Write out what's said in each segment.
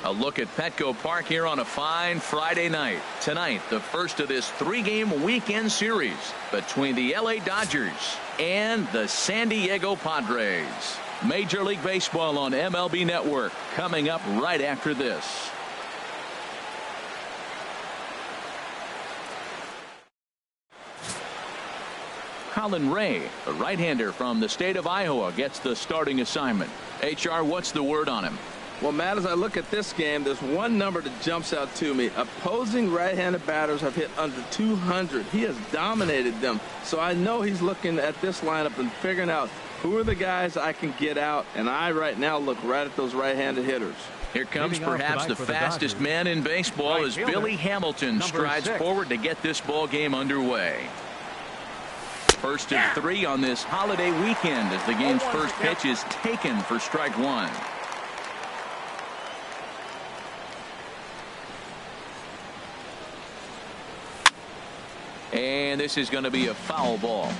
A look at Petco Park here on a fine Friday night. Tonight, the first of this 3-game weekend series between the LA Dodgers and the San Diego Padres. Major League Baseball on MLB Network coming up right after this. Colin Ray, a right-hander from the state of Iowa, gets the starting assignment. HR, what's the word on him? Well, Matt, as I look at this game, there's one number that jumps out to me. Opposing right-handed batters have hit under 200. He has dominated them. So I know he's looking at this lineup and figuring out who are the guys I can get out. And I right now look right at those right-handed hitters. Here comes perhaps the fastest man in baseball as Billy Hamilton strides forward to get this ball game underway. First of 3 on this holiday weekend as the game's first pitch is taken for strike 1. And this is going to be a foul ball.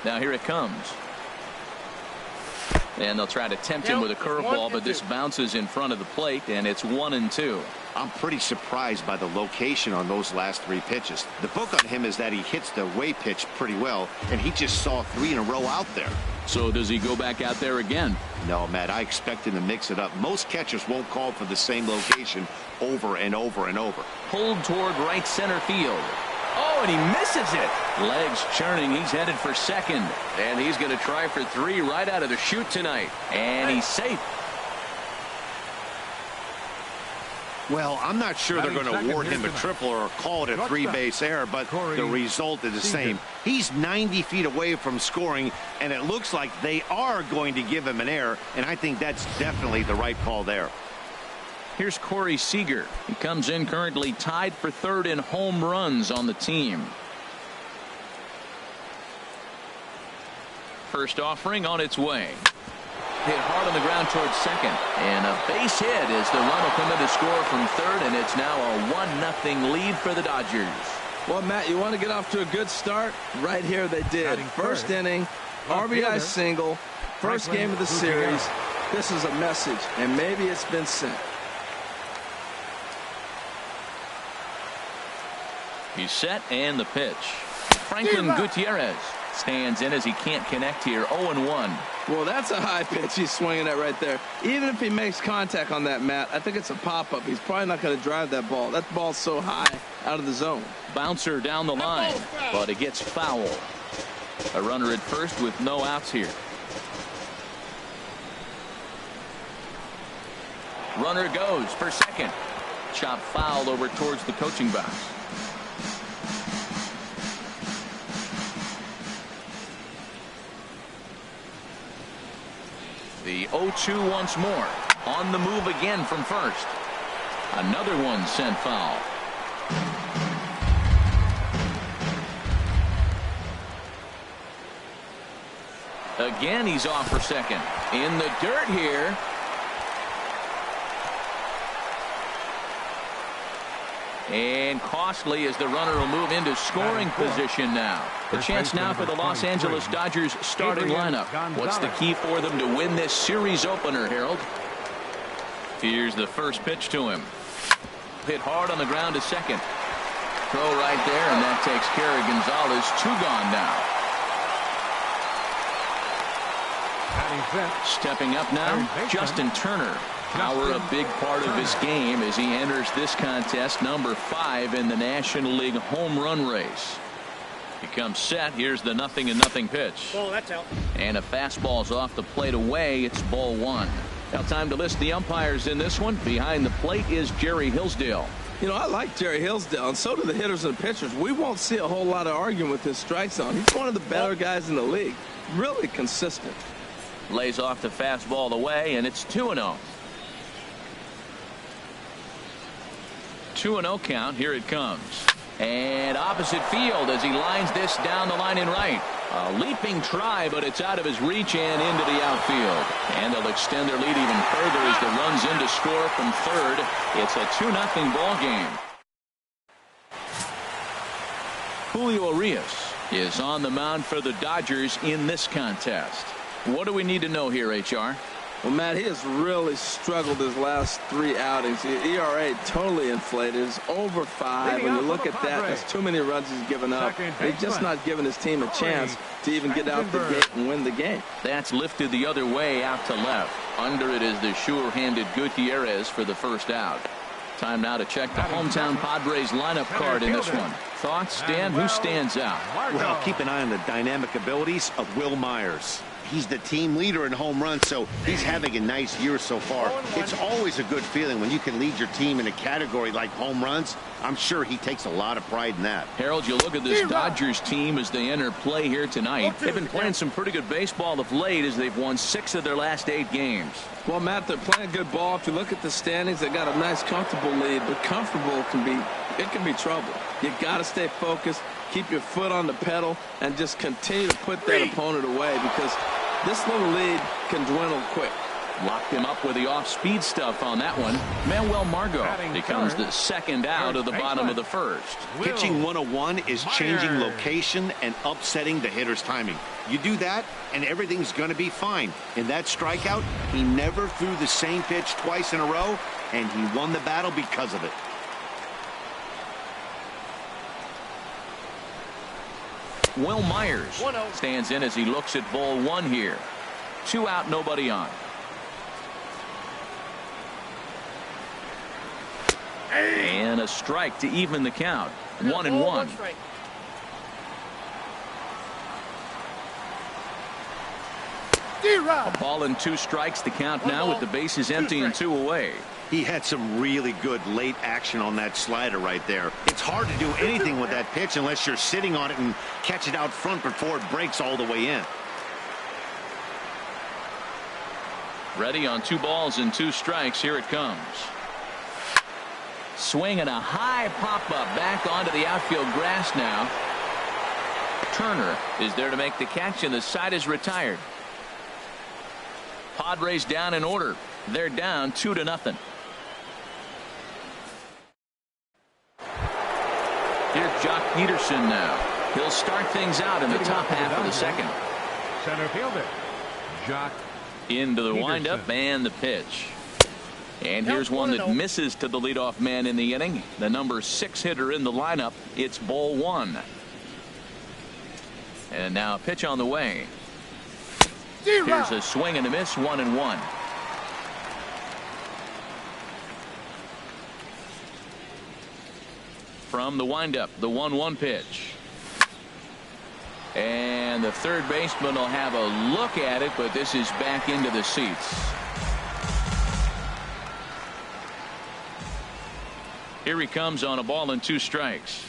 Now here it comes. And they'll try to tempt him with a curveball, but this bounces in front of the plate, and it's 1-2. I'm pretty surprised by the location on those last 3 pitches. The book on him is that he hits the away pitch pretty well, and he just saw 3 in a row out there. So does he go back out there again? No, Matt, I expect him to mix it up. Most catchers won't call for the same location over and over and over. Pulled toward right center field. Oh, and he misses it. Legs churning. He's headed for second. And he's going to try for 3 right out of the chute tonight. And he's safe. Well, I'm not sure they're going to award him a triple or call it a 3-base error, but the result is the same. He's 90 feet away from scoring, and it looks like they are going to give him an error, and I think that's definitely the right call there. Here's Corey Seager. He comes in currently tied for 3rd in home runs on the team. First offering on its way. Hit hard on the ground towards second, and a base hit as the run will come in to score from 3rd, and it's now a 1-0 lead for the Dodgers. Well, Matt, you want to get off to a good start? Right here they did. First inning, RBI single, first game of the series. This is a message, and maybe it's been sent. He's set, and the pitch. Franklin Gutierrez stands in as he can't connect here. 0-1. Well, that's a high pitch he's swinging at right there. Even if he makes contact on that, Matt, I think it's a pop-up. He's probably not going to drive that ball. That ball's so high out of the zone. Bouncer down the line, but it gets foul. A runner at first with no outs here. Runner goes for second. Chop foul over towards the coaching box. The 0-2 once more. On the move again from first. Another one sent foul. Again, he's off for second. In the dirt here. And costly as the runner will move into scoring position now. The chance now for the Los Angeles Dodgers starting lineup. What's the key for them to win this series opener, Harold? Here's the first pitch to him. Hit hard on the ground to second. Throw right there, and that takes care of Gonzalez. 2 gone now. Stepping up now, Justin Turner. Power a big part of his game as he enters this contest, number 5 in the National League home run race. He comes set. Here's the 0-0 pitch. Oh, that's out. And a fastball's off the plate away. It's ball 1. Now time to list the umpires in this one. Behind the plate is Jerry Hillsdale. You know, I like Jerry Hillsdale, and so do the hitters and the pitchers. We won't see a whole lot of arguing with his strike zone. He's one of the better guys in the league. Really consistent. Lays off the fastball away, and it's 2-0. 2-0 count. Here it comes. And opposite field as he lines this down the line in right. A leaping try, but it's out of his reach and into the outfield. And they'll extend their lead even further as the run's in to score from 3rd. It's a 2-0 ball game. Julio Urias is on the mound for the Dodgers in this contest. What do we need to know here, HR? Well, Matt, he has really struggled his last 3 outings. The ERA totally inflated. It's over 5. When you look at that, that's too many runs he's given up. He's just not giving his team a chance to even get out the gate and win the game. That's lifted the other way out to left. Under it is the sure-handed Gutierrez for the first out. Time now to check the hometown Padres lineup card in this one. Thoughts, Dan? Who stands out? Well, keep an eye on the dynamic abilities of Wil Myers. He's the team leader in home runs, so he's having a nice year so far. It's always a good feeling when you can lead your team in a category like home runs. I'm sure he takes a lot of pride in that. Harold, you look at this Dodgers team as they enter play here tonight. They've been playing some pretty good baseball of late as they've won 6 of their last 8 games. Well, Matt, they're playing good ball. If you look at the standings, they got a nice, comfortable lead, but comfortable can be trouble. You got to stay focused, keep your foot on the pedal, and just continue to put that opponent away because this little lead can dwindle quick. Locked him up with the off-speed stuff on that one. Manuel Margot becomes the second out of the bottom of the first. Pitching 101 is changing location and upsetting the hitter's timing. You do that, and everything's going to be fine. In that strikeout, he never threw the same pitch twice in a row, and he won the battle because of it. Wil Myers stands in as he looks at ball 1 here. 2 out, nobody on. And a strike to even the count. 1-1. A ball and 2 strikes, the count now with the bases empty and 2 away. He had some really good late action on that slider right there. It's hard to do anything with that pitch unless you're sitting on it and catch it out front before it breaks all the way in. Ready on 2 balls and 2 strikes. Here it comes. Swing and a high pop-up back onto the outfield grass now. Turner is there to make the catch, and the side is retired. Padres down in order. They're down 2-0. Here's Jock Peterson now. He'll start things out in the top half of the second. Center fielder, Jock into the windup and the pitch. And here's one that misses to the leadoff man in the inning. The number 6 hitter in the lineup. It's ball 1. And now a pitch on the way. Here's a swing and a miss. 1-1. From the windup, the 1-1 pitch. And the third baseman will have a look at it, but this is back into the seats. Here he comes on a ball and 2 strikes.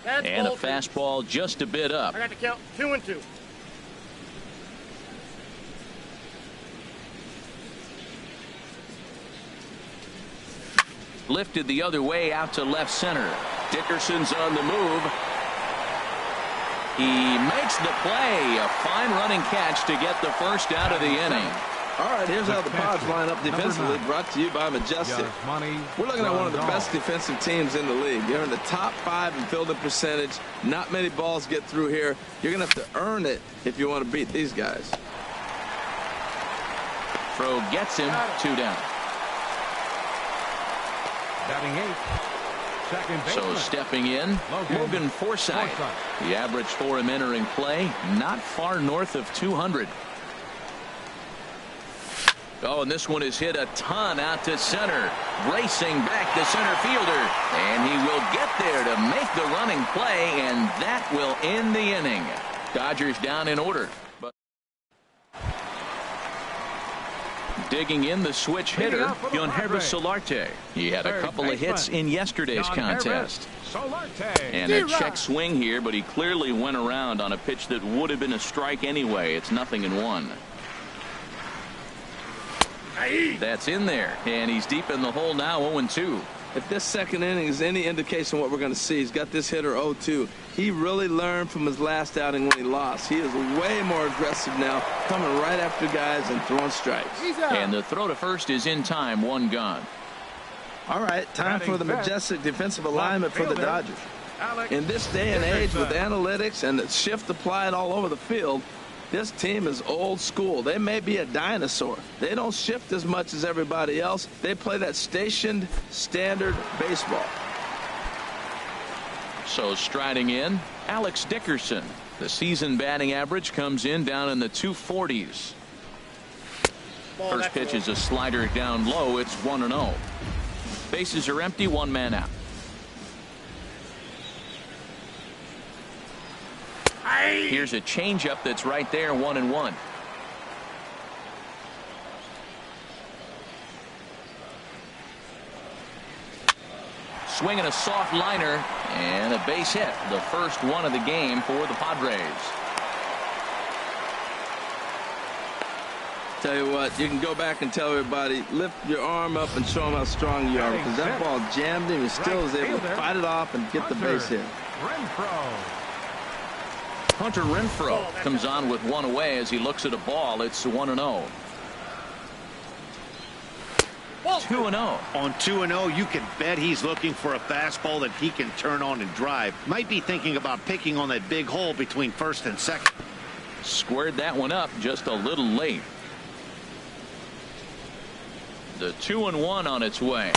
And a fastball just a bit up. I got to count 2-2. Lifted the other way out to left center. Dickerson's on the move. He makes the play. A fine running catch to get the first out of the inning. All right, here's how the Pods line up defensively, brought to you by Majestic. We're looking at one of the best defensive teams in the league. You're in the top 5 in fielding percentage. Not many balls get through here. You're going to have to earn it if you want to beat these guys. Throw gets him. 2 down. Batting 8th. So stepping in, Logan Forsythe. The average for him entering play, not far north of 200. Oh, and this one is hit a ton out to center. Racing back the center fielder. And he will get there to make the running play, and that will end the inning. Dodgers down in order. But digging in, the switch hitter, Yangervis Solarte. He had a couple of hits in yesterday's contest. And a check swing here, but he clearly went around on a pitch that would have been a strike anyway. It's 0-1. That's in there, and he's deep in the hole now. 0-2. If this second inning is any indication what we're going to see, he's got this hitter 0-2. He really learned from his last outing when he lost. He is way more aggressive now, coming right after guys and throwing strikes. And the throw to first is in time. 1 gone. All right, time for the Majestic defensive alignment for the Dodgers. In this day and age with analytics and the shift applied all over the field, This team is old school. They may be a dinosaur. They don't shift as much as everybody else. They play that stationed standard baseball. So striding in, Alex Dickerson. The season batting average comes in down in the 240s. First pitch is a slider down low. It's 1-0. Bases are empty, one man out. Here's a changeup that's right there, 1-1. Swinging a soft liner and a base hit. The first one of the game for the Padres. Tell you what, you can go back and tell everybody, lift your arm up and show them how strong you are, because that ball jammed him. He still was able to fight it off and get the base hit. Hunter Renfroe comes on with one away as he looks at a ball. It's 1-0. 2-0. On 2-0, you can bet he's looking for a fastball that he can turn on and drive. Might be thinking about picking on that big hole between first and second. Squared that one up just a little late. The 2-1 on its way.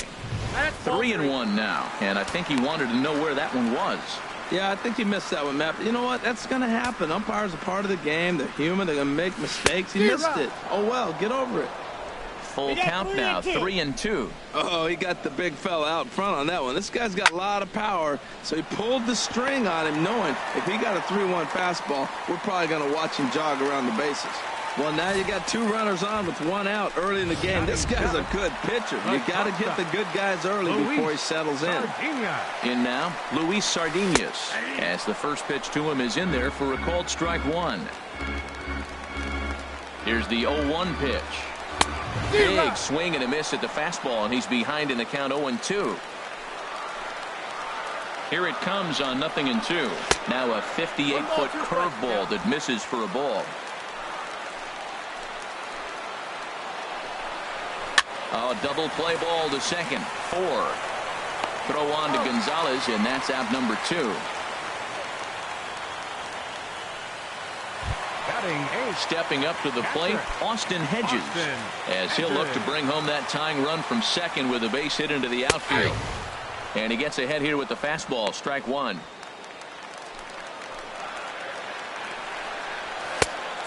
3-1 now, and I think he wanted to know where that one was. Yeah, I think he missed that one, Matt. But you know what? That's going to happen. Umpires are part of the game. They're human. They're going to make mistakes. He missed it. Oh, well, get over it. Full count now, 3-2. Oh, he got the big fella out front on that one. This guy's got a lot of power, so he pulled the string on him, knowing if he got a 3-1 fastball, we're probably going to watch him jog around the bases. Well, now you got two runners on with one out early in the game. This guy's a good pitcher. You got to get the good guys early before he settles in. In now, Luis Sardinas, as the first pitch to him is in there for a called strike one. Here's the 0-1 pitch. Big swing and a miss at the fastball, and he's behind in the count 0-2. Here it comes on 0-2. Now a 58-foot curveball that misses for a ball. A double play ball to second. 4. Throw on to Gonzalez, and that's out number 2. Stepping up to the plate, Austin Hedges, as he'll look to bring home that tying run from second with a base hit into the outfield. And he gets ahead here with the fastball, strike one.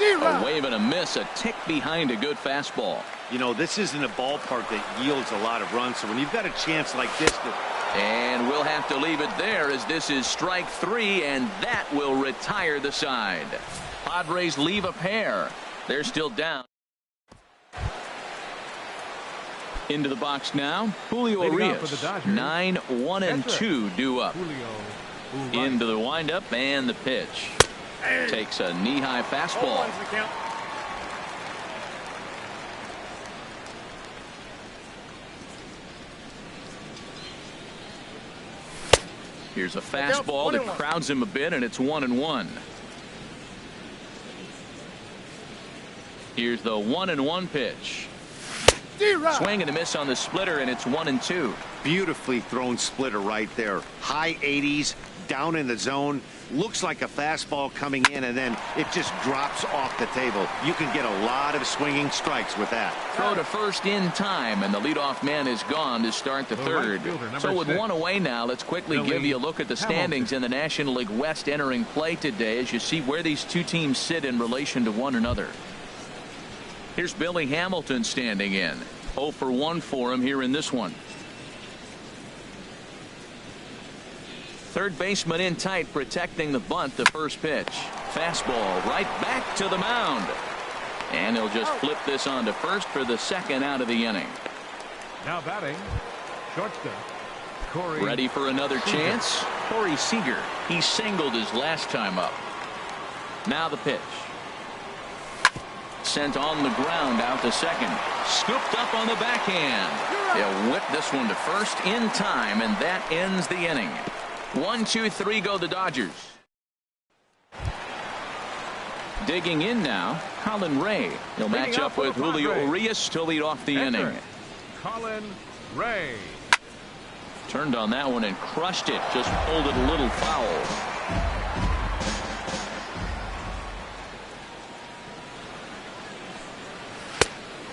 A wave and a miss, a tick behind a good fastball. You know, this isn't a ballpark that yields a lot of runs, so when you've got a chance like this to... And we'll have to leave it there, as this is strike 3, and that will retire the side. Padres leave a pair. They're still down. Into the box now, Julio Urias. 9-1-2 due up. Into the windup and the pitch. Takes a knee-high fastball. Here's a fastball that crowds him a bit, and it's 1-1. Here's the 1-1 pitch. Swing and a miss on the splitter, and it's 1-2. Beautifully thrown splitter right there. High 80s, down in the zone. Looks like a fastball coming in, and then it just drops off the table. You can get a lot of swinging strikes with that. Throw to first in time, and the leadoff man is gone to start the third. So with one away now, let's quickly give you a look at the standings in the National League West entering play today, as you see where these two teams sit in relation to one another. Here's Billy Hamilton standing in. 0 for 1 for him here in this one. Third baseman in tight, protecting the bunt. The first pitch. Fastball right back to the mound. And he'll just flip this on to first for the second out of the inning. Now batting, shortstop, Corey. Ready for another chance? Corey Seager. He singled his last time up. Now the pitch. Sent on the ground out to second. Scooped up on the backhand. He'll whip this one to first in time, and that ends the inning. 1, 2, 3 go the Dodgers. Digging in now, Colin Ray. He'll match up with Julio Urias to lead off the inning. Colin Ray. Turned on that one and crushed it. Just pulled it a little foul.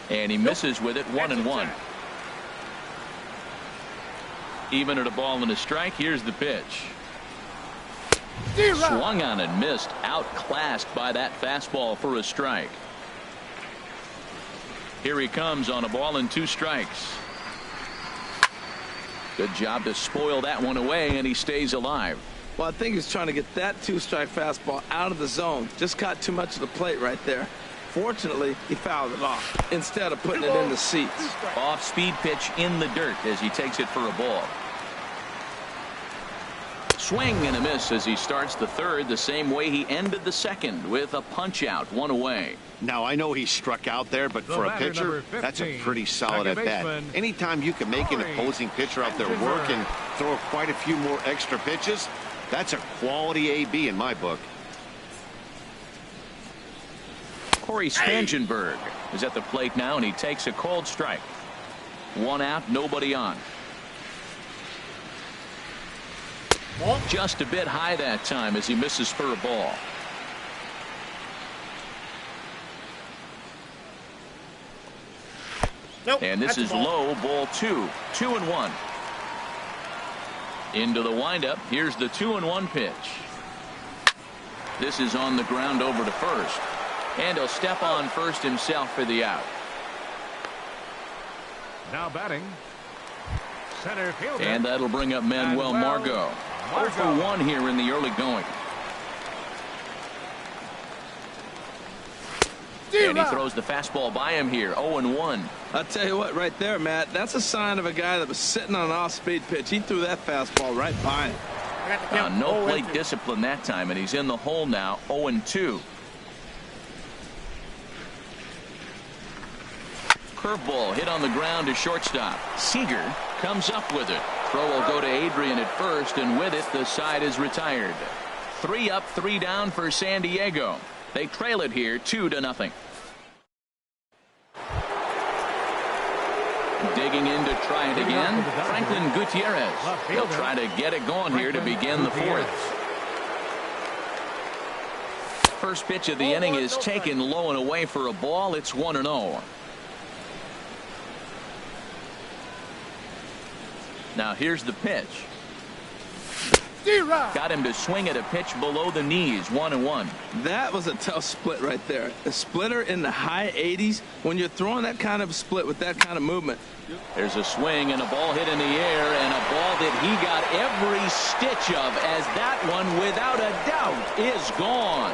And he misses with it, 1-1. Even at a ball and a strike. Here's the pitch. Swung on and missed. Outclassed by that fastball for a strike. Here he comes on a ball and 2 strikes. Good job to spoil that one away, and he stays alive. Well, I think he's trying to get that 2-strike fastball out of the zone. Just caught too much of the plate right there. Fortunately, he fouled it off instead of putting it in the seats. Off-speed pitch in the dirt as he takes it for a ball. Swing and a miss as he starts the third the same way he ended the second with a punch-out, 1 away. Now, I know he struck out there, but for a pitcher, that's a pretty solid at-bat. Anytime you can make an opposing pitcher out there work and throw quite a few more extra pitches, that's a quality AB in my book. Corey Spangenberg is at the plate now, and he takes a called strike. 1 out, nobody on. Just a bit high that time as he misses for a ball. And this is low, ball 2. 2-1. Into the windup. Here's the 2-1 pitch. This is on the ground over to first. And he'll step on first himself for the out. Now batting, center fielder. And that'll bring up Manuel Margot. 0 for 1 here in the early going. And he throws the fastball by him here. 0-1. I'll tell you what, right there, Matt, that's a sign of a guy that was sitting on an off-speed pitch. He threw that fastball right by him. No plate discipline that time, and he's in the hole now. 0-2. Curveball hit on the ground to shortstop. Seager comes up with it. Throw will go to Adrian at first, and with it, the side is retired. 3 up, 3 down for San Diego. They trail it here 2-0. Digging in to try it again. Franklin Gutierrez. He'll try to get it going here to begin the 4th. First pitch of the inning is taken low and away for a ball. It's 1-0. Now here's the pitch. Got him to swing at a pitch below the knees. 1-1. That was a tough split right there. A splitter in the high 80s. When you're throwing that kind of split with that kind of movement. There's a swing and a ball hit in the air, and a ball that he got every stitch of, as that one without a doubt is gone.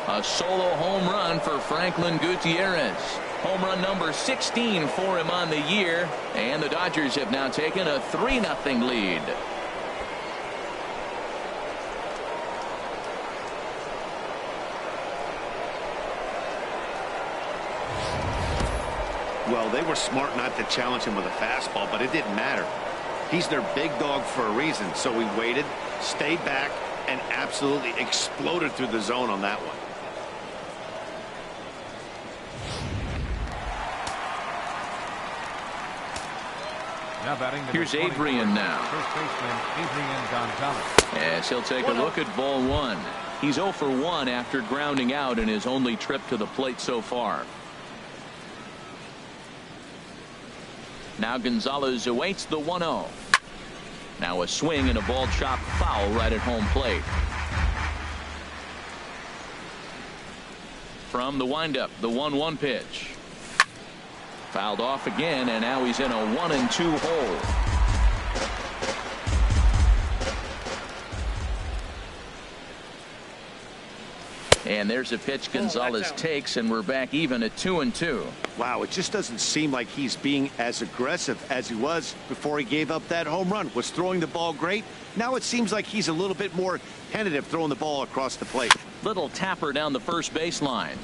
A solo home run for Franklin Gutierrez. Home run number 16 for him on the year, and the Dodgers have now taken a 3-0 lead. Well, they were smart not to challenge him with a fastball, but it didn't matter. He's their big dog for a reason, so he waited, stayed back, and absolutely exploded through the zone on that one. Now batting, here's Adrian now. First baseman Adrian Gonzalez. Yes, he'll take a look at ball 1. He's 0 for 1 after grounding out in his only trip to the plate so far. Now Gonzalez awaits the 1-0. Now a swing and a ball chopped foul right at home plate. From the windup, the 1-1 pitch. Fouled off again, and now he's in a 1-2 hole. And there's a pitch Gonzalez takes, and we're back even at 2-2. Wow, it just doesn't seem like he's being as aggressive as he was before he gave up that home run. Was throwing the ball great. Now it seems like he's a little bit more tentative throwing the ball across the plate. Little tapper down the first baseline.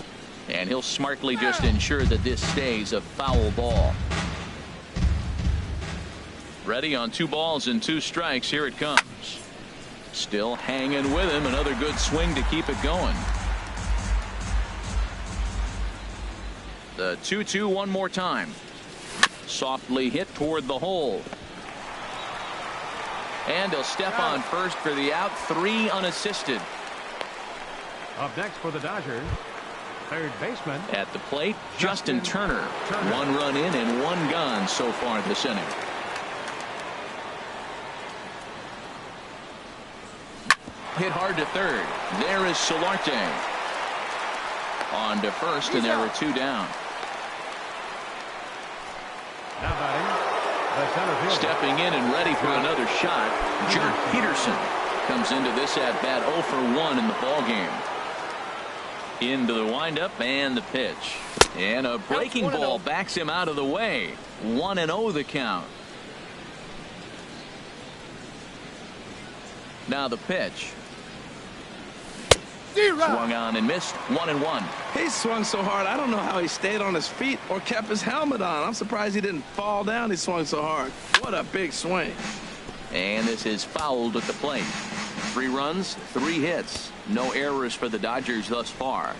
And he'll smartly just ensure that this stays a foul ball. Ready on 2 balls and 2 strikes. Here it comes. Still hanging with him. Another good swing to keep it going. The 2-2 one more time. Softly hit toward the hole. And he'll step on first for the out. 3 unassisted. Up next for the Dodgers, Third baseman. At the plate, Justin Turner. 1 run in and 1 gone so far this inning. Hit hard to third. There is Solarte. On to first, and there are 2 down. Now batting, the center fielder. Stepping in and ready for another shot, Jerk Peterson comes into this at-bat 0 for 1 in the ball game. Into the windup and the pitch. And a breaking ball backs him out of the way. 1-0 the count. Now the pitch. Swung on and missed. 1-1. He swung so hard, I don't know how he stayed on his feet or kept his helmet on. I'm surprised he didn't fall down. He swung so hard. What a big swing. And this is fouled at the plate. 3 runs, 3 hits. No errors for the Dodgers thus far.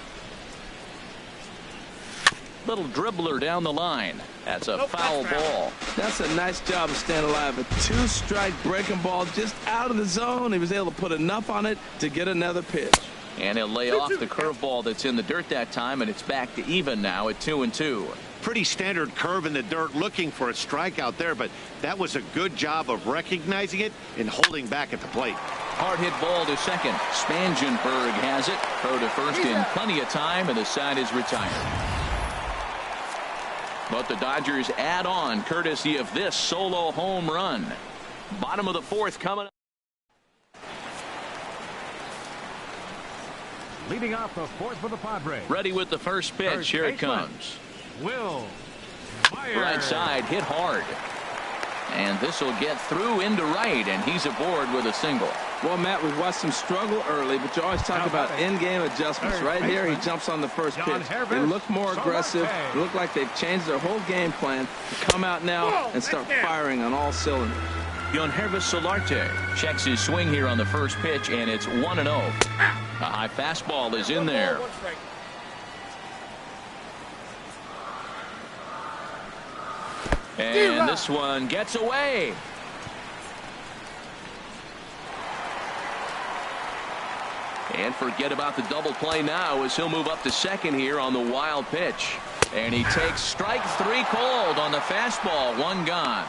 Little dribbler down the line. That's a foul ball. That's a nice job of staying alive. A 2-strike breaking ball just out of the zone. He was able to put enough on it to get another pitch. And he'll lay off the curveball that's in the dirt that time, and it's back to even now at 2-2. Pretty standard curve in the dirt, looking for a strikeout there, but that was a good job of recognizing it and holding back at the plate. Hard hit ball to second. Spangenberg has it. Throw to first in plenty of time, and the side is retired. But the Dodgers add on courtesy of this solo home run. Bottom of the 4th coming up. Leading off the 4th for the Padres. Ready with the first pitch. First Here it baseman, comes. Will Myers. Right side, hit hard. And this will get through into right, and he's aboard with a single. Well, Matt, we've watched him struggle early, but you always talk about in-game adjustments. Right here, he jumps on the first pitch. They look more aggressive. They look like they've changed their whole game plan to come out now and start firing on all cylinders. Yangervis Solarte checks his swing here on the first pitch, and it's 1-0. A high fastball is in there. And this one gets away. And forget about the double play now as he'll move up to second here on the wild pitch. And he takes strike 3 called on the fastball. 1 gone.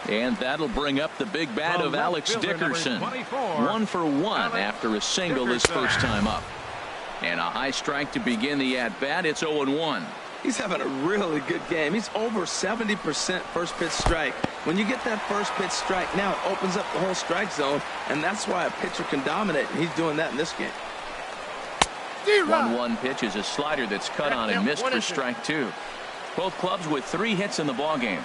And that'll bring up the big bat of Alex Dickerson. 1 for 1 after a single his first time up. And a high strike to begin the at-bat. It's 0-1. He's having a really good game. He's over 70% first pitch strike. When you get that first pitch strike, now it opens up the whole strike zone, and that's why a pitcher can dominate, and he's doing that in this game. 1-1 pitch is a slider that's cut on and missed for strike 2. Both clubs with 3 hits in the ballgame.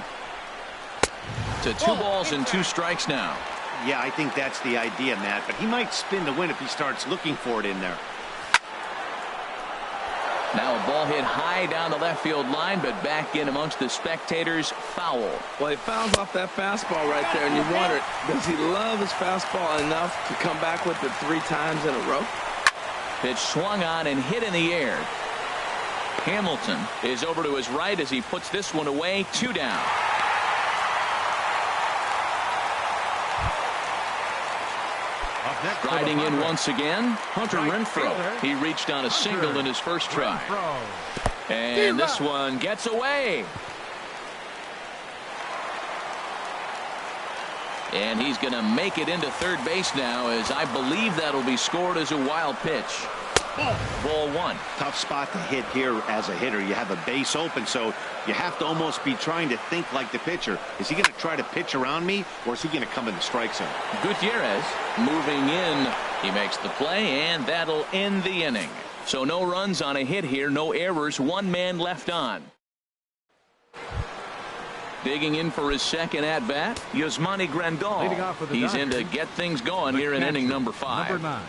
To 2 balls and 2 strikes now. Yeah, I think that's the idea, Matt, but he might spin the win if he starts looking for it in there. Now a ball hit high down the left field line, but back in amongst the spectators. Foul. Well, he fouls off that fastball right there, and you wonder, does he love his fastball enough to come back with it 3 times in a row? Pitch swung on and hit in the air. Hamilton is over to his right as he puts this one away. 2 down. Riding in once again, Hunter Renfroe. He reached on a single in his first try. And this one gets away. And he's going to make it into third base now, as I believe that'll be scored as a wild pitch. Ball 1. Tough spot to hit here as a hitter. You have a base open, so you have to almost be trying to think like the pitcher. Is he going to try to pitch around me, or is he going to come in the strike zone? Gutierrez moving in. He makes the play, and that'll end the inning. So no runs on a hit here, no errors, 1 man left on. Digging in for his second at-bat, Yasmani Grandal. He's in to get things going here in inning number 5. Number 9,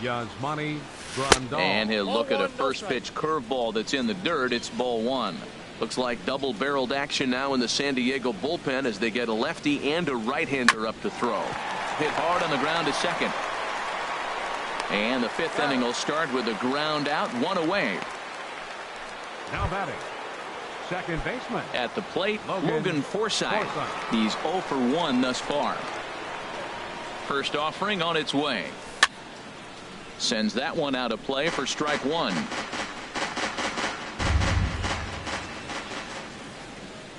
Yasmani Grandal. And he'll look at a first pitch curveball that's in the dirt. It's ball 1. Looks like double-barreled action now in the San Diego bullpen as they get a lefty and a right-hander up to throw. Hit hard on the ground to second. And the 5th inning will start with a ground out, 1 away. Now batting, second baseman. At the plate, Logan Forsythe. He's 0 for 1 thus far. First offering on its way. Sends that one out of play for strike one.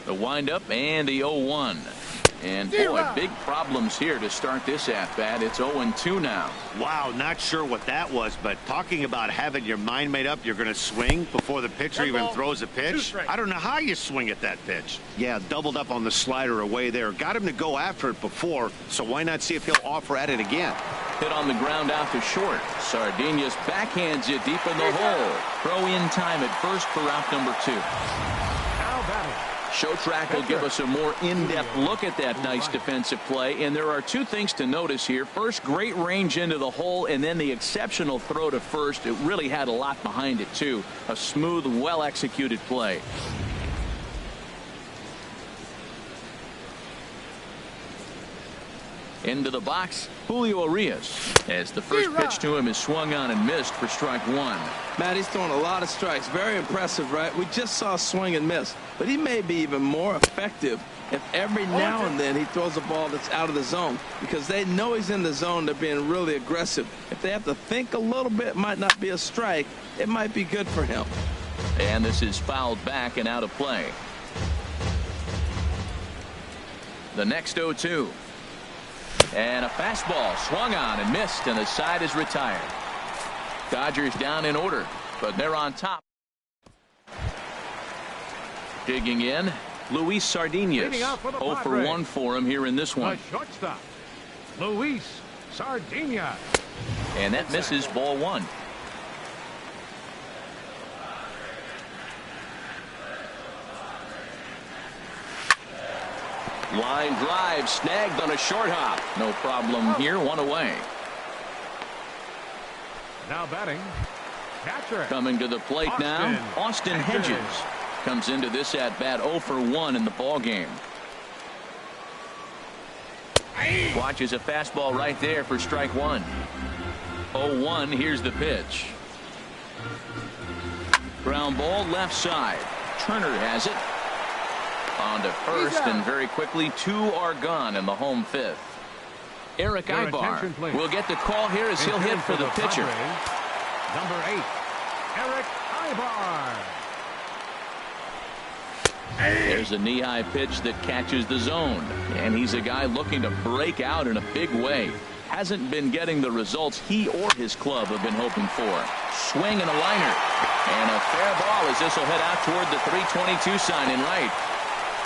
The windup and the 0-1. And boy, big problems here to start this at-bat. It's 0-2 now. Wow, not sure what that was, but talking about having your mind made up, you're going to swing before the pitcher even throws a pitch. I don't know how you swing at that pitch. Yeah, doubled up on the slider away there. Got him to go after it before, so why not see if he'll offer at it again? Hit on the ground out to short. Sardinas backhands it deep in the hole. Throw in time at first for out number 2. Now batting. Showtrack will give us a more in-depth look at that nice defensive play, and there are two things to notice here. First, great range into the hole, and then the exceptional throw to first. It really had a lot behind it too. A smooth, well-executed play. Into the box, Julio Urias, as the first pitch to him is swung on and missed for strike one. Matt, he's throwing a lot of strikes. Very impressive, right? We just saw a swing and miss, but he may be even more effective if every now and then he throws a ball that's out of the zone, because they know he's in the zone. They're being really aggressive. If they have to think a little bit, it might not be a strike. It might be good for him. And this is fouled back and out of play. The next 0-2. And a fastball swung on and missed, and the side is retired. Dodgers down in order, but they're on top. Digging in, Luis Sardinas. 0 for 1 for him here in this one. The shortstop, Luis Sardinas. And that misses, ball one. Line drive snagged on a short hop. No problem here. One away. Now batting, catcher. Coming to the plate now, Austin Hedges comes into this at bat 0 for 1 in the ball game. Watches a fastball right there for strike one. 0-1. Here's the pitch. Ground ball left side. Turner has it. On to first, and very quickly 2 are gone in the home 5th. Eric Ibar will get the call here as he'll hit for the pitcher. Number 8, Eric Ibar. There's a knee-high pitch that catches the zone, and he's a guy looking to break out in a big way. Hasn't been getting the results he or his club have been hoping for. Swing and a liner, and a fair ball as this will head out toward the 322 sign in right.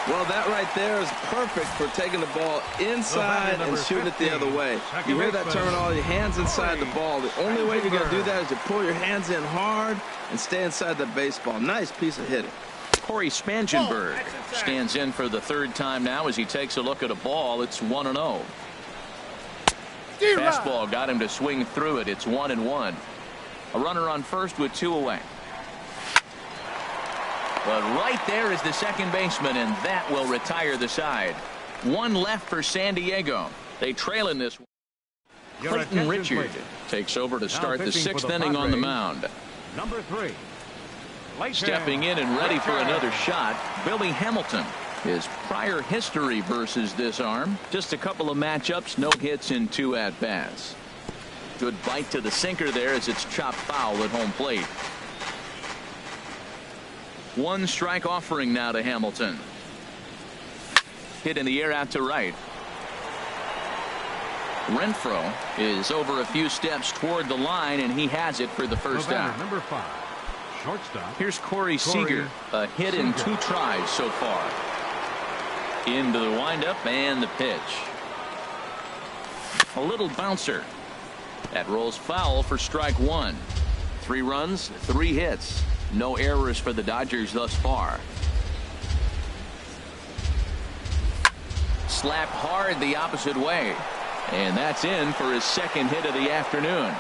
Well, that right there is perfect for taking the ball inside and shooting it the other way. You hear that terminology, hands inside the ball. The only way you're going to do that is to pull your hands in hard and stay inside the baseball. Nice piece of hitting. Corey Spangenberg stands in for the 3rd time now as he takes a look at a ball. It's 1-0. Fastball got him to swing through it. It's 1-1. A runner on first with 2 away. But right there is the second baseman, and that will retire the side. 1 left for San Diego. They trail in this one. Clayton Richard takes over to start the 6th inning on the mound. Number 3. Stepping in and ready for another shot, Billy Hamilton. His prior history versus this arm, just a couple of matchups, no hits in 2 at-bats. Good bite to the sinker there as it's chopped foul at home plate. 1 strike offering now to Hamilton. Hit in the air out to right. Renfroe is over a few steps toward the line, and he has it for the first out. Number 5, shortstop. Here's Corey Seager. A hit in 2 tries so far. Into the windup and the pitch. A little bouncer. That rolls foul for strike one. 3 runs, 3 hits. No errors for the Dodgers thus far. Slapped hard the opposite way. And that's in for his 2nd hit of the afternoon.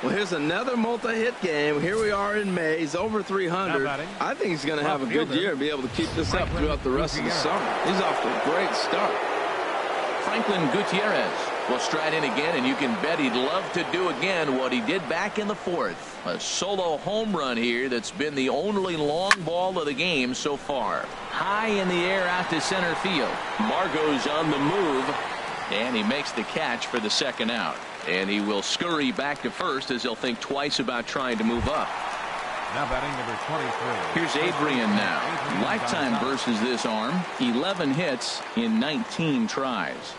Well, here's another multi-hit game. Here we are in May. He's over 300. I think he's going to have a good year and be able to keep this up throughout the rest of the summer. He's off to a great start. Franklin Gutierrez will stride in again, and you can bet he'd love to do again what he did back in the 4th. A solo home run here that's been the only long ball of the game so far. High in the air out to center field. Margot's on the move. And he makes the catch for the second out. And he will scurry back to first as he'll think twice about trying to move up. Now batting number 23. Here's Adrian now. Lifetime versus this arm. 11 hits in 19 tries.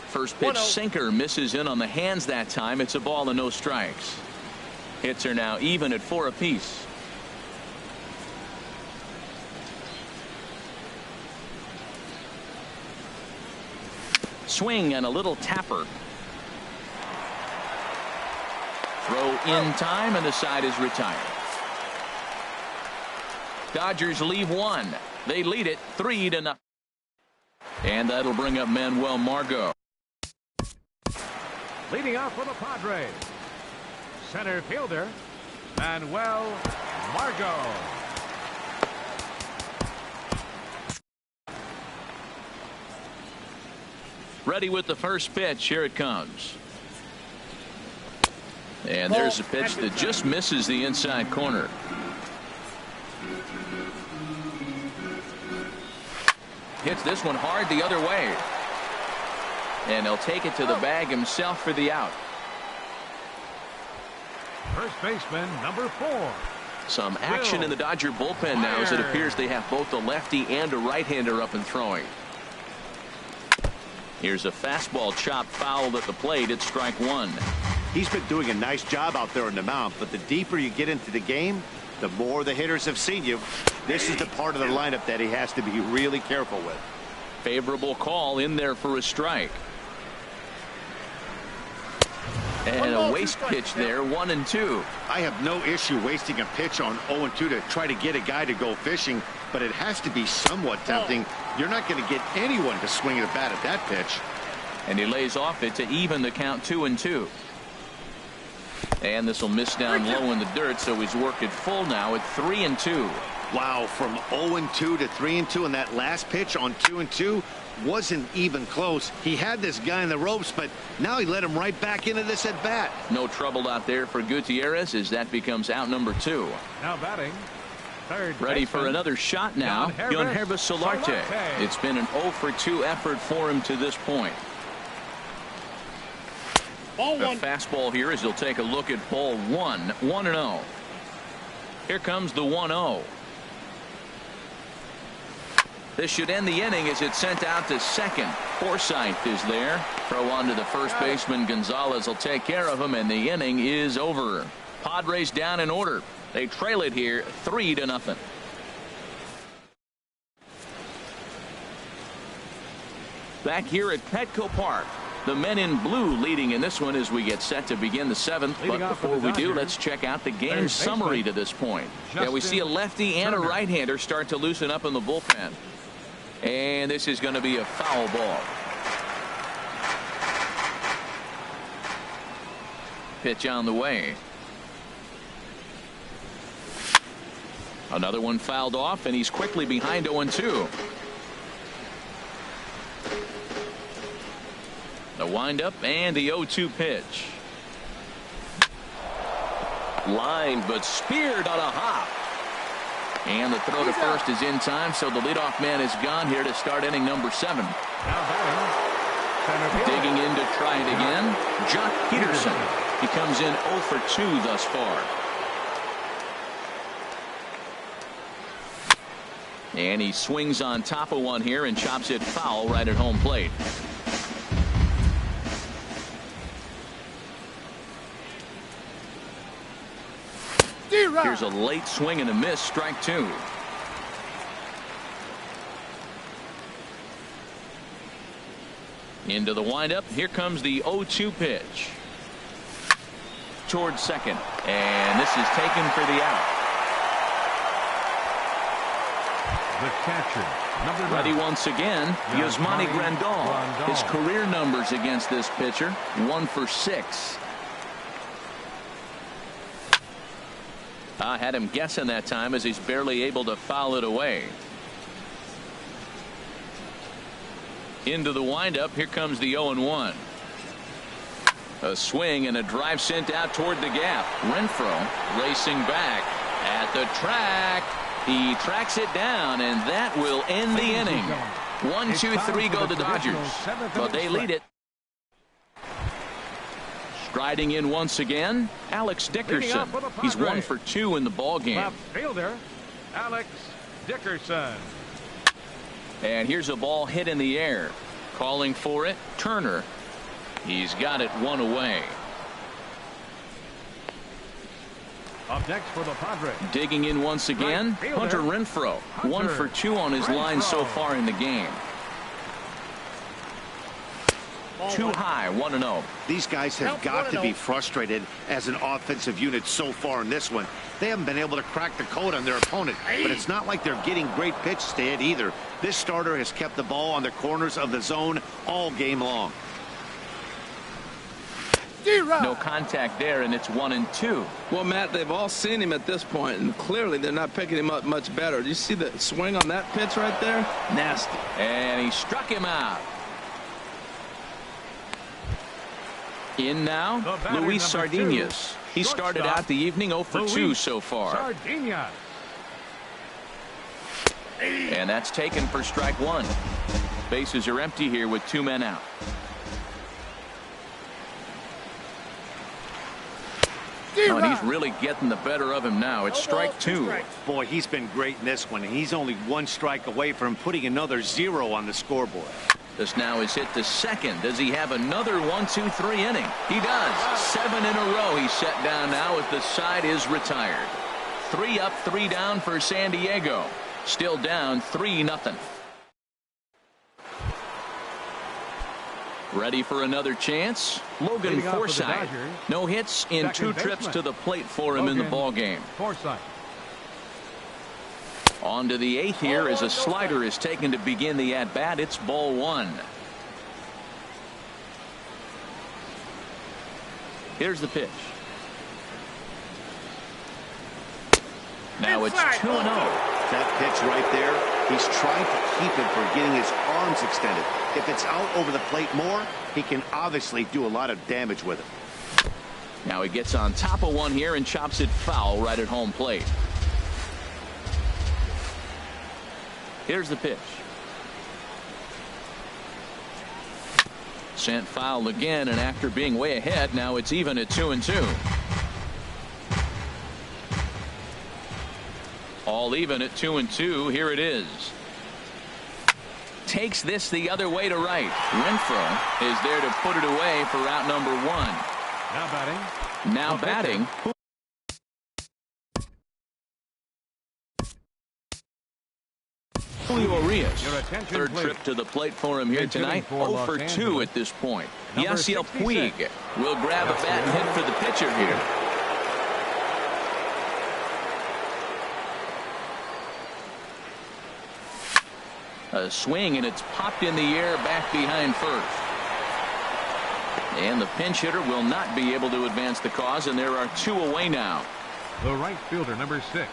First pitch sinker misses in on the hands that time. It's a ball and no strikes. Hits are now even at 4 apiece. Swing and a little tapper. Throw in time and the side is retired. Dodgers leave one. They lead it 3-0. And that'll bring up Manuel Margot. Leading off for the Padres, center fielder Manuel Margot. Ready with the first pitch. Here it comes. And there's a pitch that just misses the inside corner. Hits this one hard the other way. And he'll take it to the bag himself for the out. First baseman number 4. Some action in the Dodger bullpen now as it appears they have both a lefty and a right-hander up and throwing. Here's a fastball chopped fouled at the plate. It's strike one. He's been doing a nice job out there on the mound, but the deeper you get into the game, the more the hitters have seen you. This is the part of the lineup that he has to be really careful with. Favorable call in there for a strike. And a waste pitch there, 1-2. I have no issue wasting a pitch on 0-2 to try to get a guy to go fishing, but it has to be somewhat tempting. You're not going to get anyone to swing at a bat at that pitch. And he lays off it to even the count 2-2. And this will miss down low in the dirt, so he's worked it full now at 3-2. Wow, from 0-2 to 3-2, and that last pitch on 2-2 wasn't even close. He had this guy in the ropes, but now he let him right back into this at bat. No trouble out there for Gutierrez as that becomes out number 2. Now batting third. Ready for another shot now. Yohanrys Solarte. It's been an 0-for-2 effort for him to this point. A fastball here as he'll take a look at ball 1. 1-0. Here comes the 1-0. This should end the inning as it's sent out to second. Forsythe is there. Throw on to the first baseman. Gonzalez will take care of him, and the inning is over. Padres down in order. They trail it here 3-0. Back here at Petco Park. The men in blue leading in this one as we get set to begin the 7th. But before we do, let's check out the game summary to this point. Yeah, we see a lefty and a right-hander start to loosen up in the bullpen. And this is going to be a foul ball. Pitch on the way. Another one fouled off, and he's quickly behind 0-2. The windup and the 0-2 pitch. Lined but speared on a hop. And the throw to first is in time, so the leadoff man is gone here to start inning number 7. Digging in to try it again, Jock Peterson. He comes in 0-for-2 thus far. And he swings on top of one here and chops it foul right at home plate. Here's a late swing and a miss, strike 2. Into the windup. Here comes the 0-2 pitch. Towards second. And this is taken for the out. The catcher, number 9. Ready once again, Yasmani Grandal. His career numbers against this pitcher, 1-for-6. I had him guessing that time as he's barely able to foul it away. Into the windup. Here comes the 0-1. A swing and a drive sent out toward the gap. Renfroe racing back at the track. He tracks it down, and that will end the inning. 1, 2, 3 go the Dodgers, but they lead it. Striding in once again, Alex Dickerson. He's 1 for 2 in the ball game. Left fielder, Alex Dickerson. And here's a ball hit in the air. Calling for it, Turner. He's got it 1 away. Up next for the Padres. Digging in once again, Hunter Renfroe. 1 for 2 on his line so far in the game. Too high, 1-0. These guys have got to be frustrated as an offensive unit so far in this one. They haven't been able to crack the code on their opponent, but it's not like they're getting great pitches to hit either. This starter has kept the ball on the corners of the zone all game long. No contact there, and it's 1-2. Well, Matt, they've all seen him at this point, and clearly they're not picking him up much better. Do you see the swing on that pitch right there? Nasty. And he struck him out. In now, Luis Sardinas. He started out the evening 0 for 2 so far. Sardinas. And that's taken for strike 1. Bases are empty here with 2 men out. Oh, and he's really getting the better of him now. It's strike 2. Boy, he's been great in this one, and he's only 1 strike away from putting another 0 on the scoreboard. This now is hit to second. Does he have another 1, 2, 3 inning? He does. 7 in a row he's set down now as the side is retired. 3 up, 3 down for San Diego. Still down 3-0. Ready for another chance? Logan Forsythe. No hits in 2 trips to the plate for him in the ball game. Forsythe. On to the 8th here as a slider is taken to begin the at-bat. It's ball 1. Here's the pitch. Now it's 2-0. That pitch right there, he's trying to keep him from getting his arms extended. If it's out over the plate more, he can obviously do a lot of damage with it. Now he gets on top of one here and chops it foul right at home plate. Here's the pitch. Sent foul again, and after being way ahead, now it's even at 2-2. All even at 2-2. Here it is. Takes this the other way to right. Renfroe is there to put it away for out number 1. Now batting. Now batting. Julio Urias. Third trip to the plate for him here tonight. 0 for 2 at this point. Yasiel Puig will grab a bat and hit for the pitcher here. A swing, and it's popped in the air back behind first. And the pinch hitter will not be able to advance the cause, and there are 2 away now. The right fielder, number 6.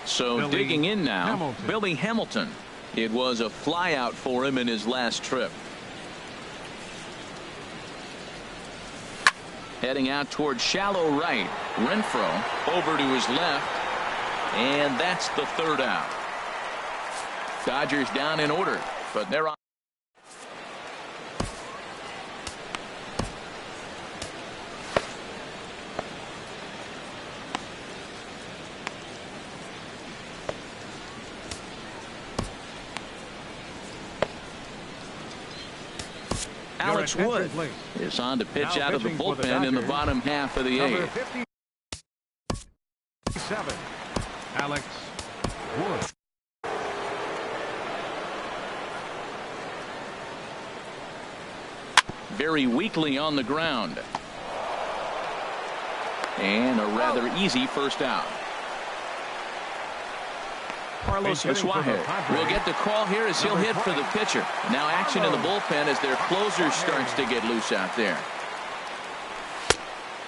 So Billy digging in now, Hamilton. Billy Hamilton. It was a flyout for him in his last trip. Heading out towards shallow right. Renfroe over to his left. And that's the 3rd out. Dodgers down in order, but they're on. Alex Wood is on to pitch out of the bullpen in the bottom half of the 8th. 57, Alex Wood. Very weakly on the ground. And a rather easy first out. Carlos Asuaje will get the call here as he'll hit for the pitcher. Now action in the bullpen as their closer starts to get loose out there.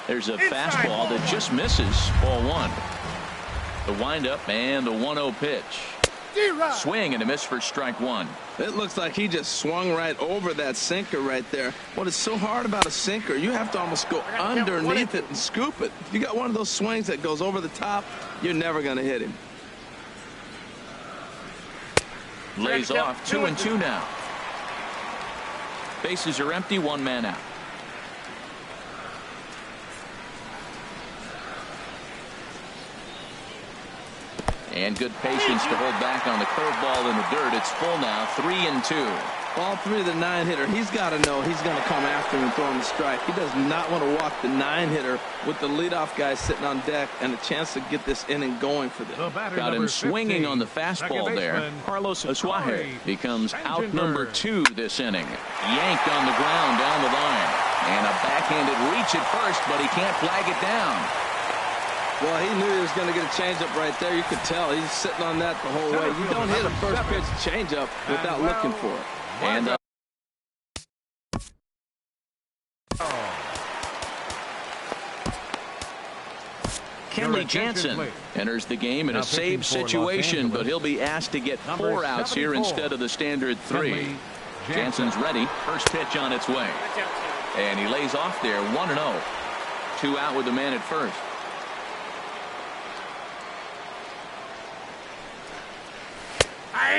There's a fastball that just misses. Ball 1. The windup and the 1-0 pitch. Swing and a miss for strike 1. It looks like he just swung right over that sinker right there. What is so hard about a sinker, you have to almost go underneath it and scoop it. If you got one of those swings that goes over the top, you're never going to hit him. Lays off 2-2 now. Bases are empty, one man out. And good patience to hold back on the curveball in the dirt. It's full now, 3-2. Ball 3 the 9-hitter. He's got to know he's going to come after him and throw him a strike. He does not want to walk the 9-hitter with the leadoff guy sitting on deck and a chance to get this inning going for them. Got him swinging on the fastball there. Carlos Asuaje becomes out number 2 this inning. Yanked on the ground down the line. And a backhanded reach at first, but he can't flag it down. Well, he knew he was going to get a changeup right there. You could tell he's sitting on that the whole way. You don't hit a first pitch changeup without looking for it. And Kenley Jansen enters the game in a save situation, but he'll be asked to get 4 outs here instead of the standard 3. Jansen's ready. First pitch on its way. And he lays off there, 1-0. 2 out with the man at first.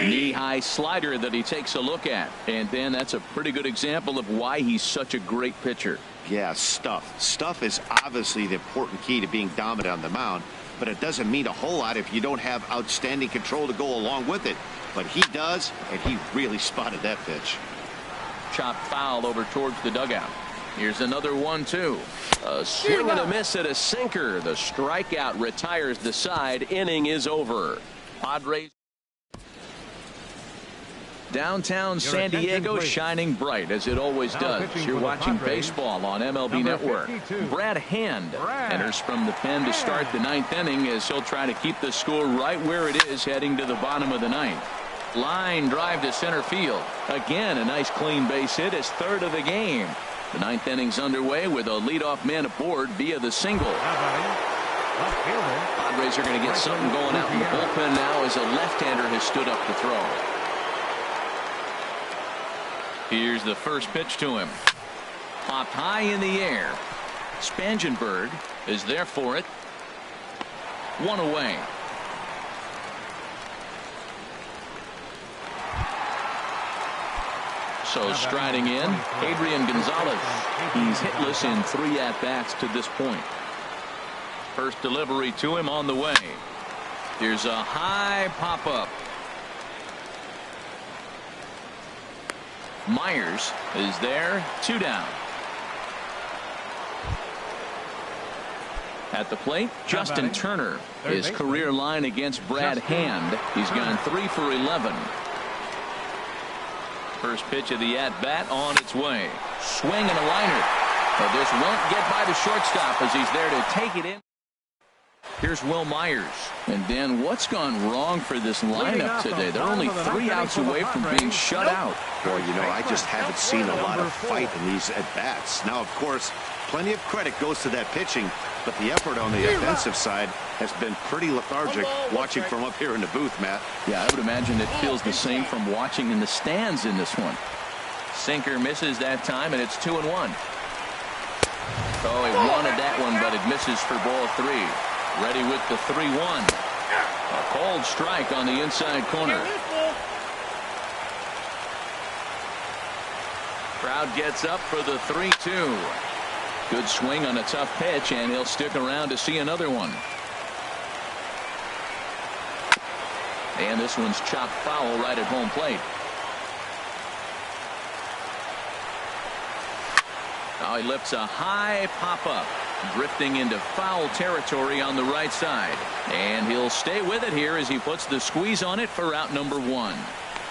Knee-high slider that he takes a look at. And then that's a pretty good example of why he's such a great pitcher. Yeah, stuff. Stuff is obviously the important key to being dominant on the mound, but it doesn't mean a whole lot if you don't have outstanding control to go along with it. But he does, and he really spotted that pitch. Chopped foul over towards the dugout. Here's another 1-2. A swing and a miss at a sinker. The strikeout retires the side. Inning is over. Padres. Downtown San Diego shining bright as it always does. You're watching baseball on MLB Network. Brad Hand enters from the pen to start the 9th inning as he'll try to keep the score right where it is heading to the bottom of the 9th. Line drive to center field. Again, a nice clean base hit, his 3rd of the game. The 9th inning's underway with a leadoff man aboard via the single. Padres are going to get something going out in the bullpen now as a left-hander has stood up to throw. Here's the first pitch to him. Popped high in the air. Spangenberg is there for it. 1 away. So striding in, Adrian Gonzalez. He's hitless in 3 at-bats to this point. First delivery to him on the way. Here's a high pop-up. Myers is there, 2 down. At the plate, Justin Turner. His career line against Brad Hand. He's gone 3 for 11. First pitch of the at-bat on its way. Swing and a liner. But this won't get by the shortstop as he's there to take it in. Here's Will Myers. And Dan, what's gone wrong for this lineup today? They're only 3 outs away from being shut out. Well, you know, I just haven't seen a lot of fight in these at-bats. Now, of course, plenty of credit goes to that pitching, but the effort on the offensive side has been pretty lethargic watching from up here in the booth, Matt. Yeah, I would imagine it feels the same from watching in the stands in this one. Sinker misses that time, and it's 2-1. Oh, he wanted that one, but it misses for ball 3. Ready with the 3-1. A cold strike on the inside corner. Crowd gets up for the 3-2. Good swing on a tough pitch, and he'll stick around to see another one. And this one's chopped foul right at home plate. Now he lifts a high pop-up, drifting into foul territory on the right side. And he'll stay with it here as he puts the squeeze on it for out number 1.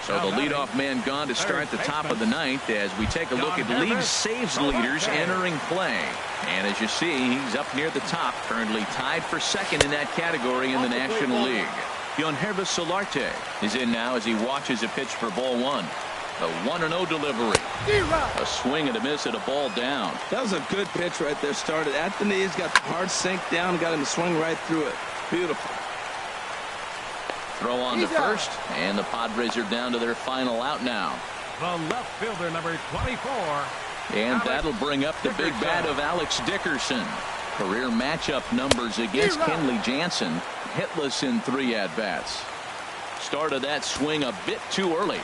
So the leadoff man gone to start the top of the 9th as we take a look at league saves leaders entering play. And as you see, he's up near the top, currently tied for 2nd in that category in the National League. Yangervis Solarte is in now as he watches a pitch for ball 1. A 1-0 delivery. A swing and a miss at a ball down. That was a good pitch right there. Started at the knees, got the hard sink down, got him to swing right through it. Beautiful. Throw on to first, and the Padres are down to their final out now. The left fielder, number 24. And that'll bring up the big bat of Alex Dickerson. Career matchup numbers against Kenley Jansen. Hitless in 3 at-bats. Started that swing a bit too early.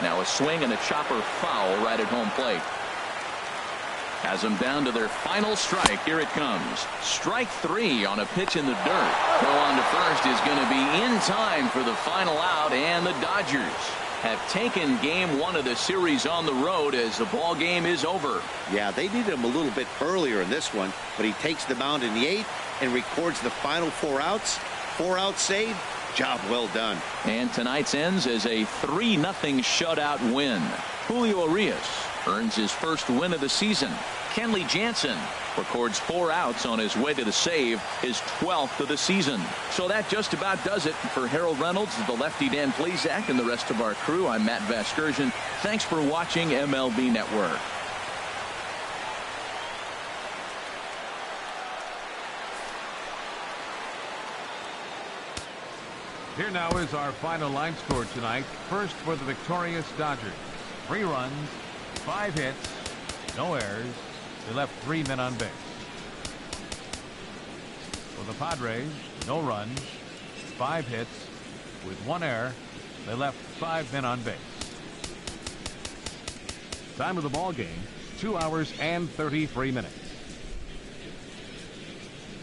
Now a swing and a chopper foul right at home plate. Has them down to their final strike. Here it comes. Strike 3 on a pitch in the dirt. Throw on to first is going to be in time for the final out, and the Dodgers have taken game 1 of the series on the road as the ball game is over. Yeah, they needed him a little bit earlier in this one, but he takes the mound in the 8th and records the final 4 outs. 4 outs saved. Job well done. And tonight's ends as a 3-0 shutout win. Julio Urias earns his first win of the season. Kenley Jansen records 4 outs on his way to the save, his 12th of the season. So that just about does it for Harold Reynolds, the lefty Dan Plesac, and the rest of our crew. I'm Matt Vasgersian. Thanks for watching MLB Network. Here now is our final line score tonight. First for the victorious Dodgers. 3 runs, 5 hits, no errors. They left 3 men on base. For the Padres, no runs, 5 hits, with 1 error. They left 5 men on base. Time of the ball game, 2 hours and 33 minutes.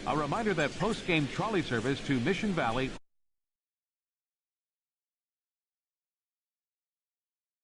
A reminder that post-game trolley service to Mission Valley